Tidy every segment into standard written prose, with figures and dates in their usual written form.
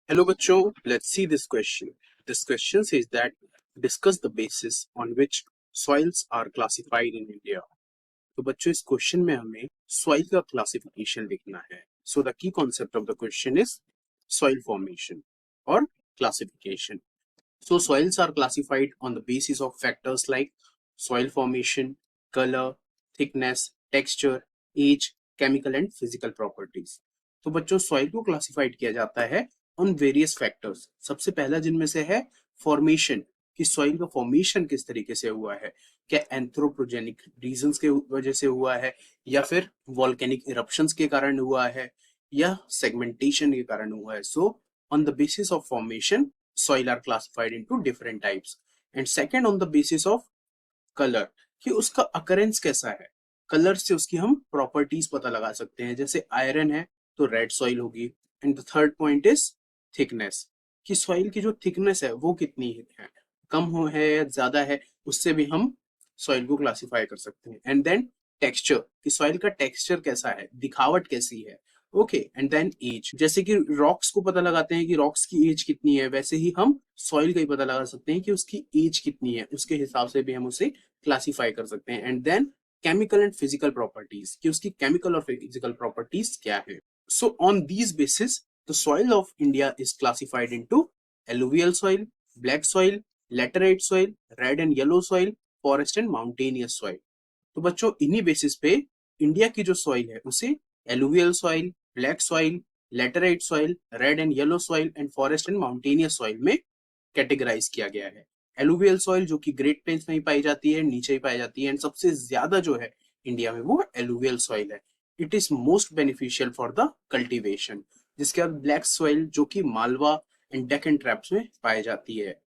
Hello बच्चों, let's see this question. This question says that discuss the basis on which soils are classified in India. तो बच्चों इस question में हमें soil का क्लासिफिकेशन लिखना है. So the key concept of the question is soil formation or classification. So soils are classified on the basis of factors like soil formation, color, thickness, texture, age, chemical and physical properties. तो बच्चों soil को classified किया जाता है on various factors. सबसे पहला जिनमें से है फॉर्मेशन, कि सॉइल का फॉर्मेशन किस तरीके से हुआ है. क्या एंथ्रोपोजेनिक रीजंस के वजह से हुआ है, या फिर वॉल्केनिक इरप्शंस के कारण हुआ है, या सेगमेंटेशन के कारण हुआ है. So on the basis of formation soil are classified into different types. And second on the basis of color, कि उसका अकरेंस कैसा है. कलर से उसकी हम प्रॉपर्टीज पता लगा सकते हैं. जैसे आयरन है तो रेड सॉइल होगी. And the third point is thickness, कि सॉइल की जो थिकनेस है वो कितनी है, कम हो है या ज्यादा है, उससे भी हम सॉइल को क्लासिफाई कर सकते हैं. एंड देन टेक्सचर, कि सॉइल का टेक्सचर कैसा है, दिखावट कैसी है. ओके, एंड देन एज, जैसे कि रॉक्स को पता लगाते हैं कि रॉक्स की एज कितनी है, वैसे ही हम सॉइल का ही पता लगा सकते हैं कि उसकी एज कितनी है. उसके हिसाब से भी हम उसे क्लासिफाई कर सकते हैं. And then chemical and physical properties, कि उसकी केमिकल और फिजिकल प्रॉपर्टीज क्या है. So on these basis the soil of India is classified into alluvial soil, black soil, laterite soil, red and yellow soil, forest and mountainous soil. तो बच्चों इन्हीं basis पे India की जो सॉइल है उसे alluvial soil, black soil, laterite soil, red and yellow soil and forest and mountainous soil में categorise किया गया है. एलुवियल सॉइल जो कि ग्रेट प्लेन्स में ही पाई जाती है, नीचे ही पाई जाती है, एंड सबसे ज्यादा जो है इंडिया में वो एलुवियल सॉइल है. It is most beneficial for the cultivation. जिसके बाद ब्लैक सॉइल जो कि मालवा एंड डेक्कन ट्रैप्स में पाई जाती है.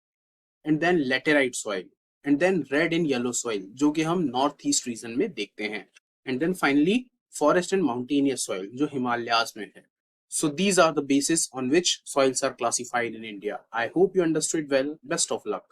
And then laterite soil, and then red and yellow soil जो कि हम नॉर्थ ईस्ट रीजन में देखते हैं. And then finally forest and mountainous soil जो हिमालयाज में है. So these are the basis on which soils are classified in India. I hope you understood well. Best of luck.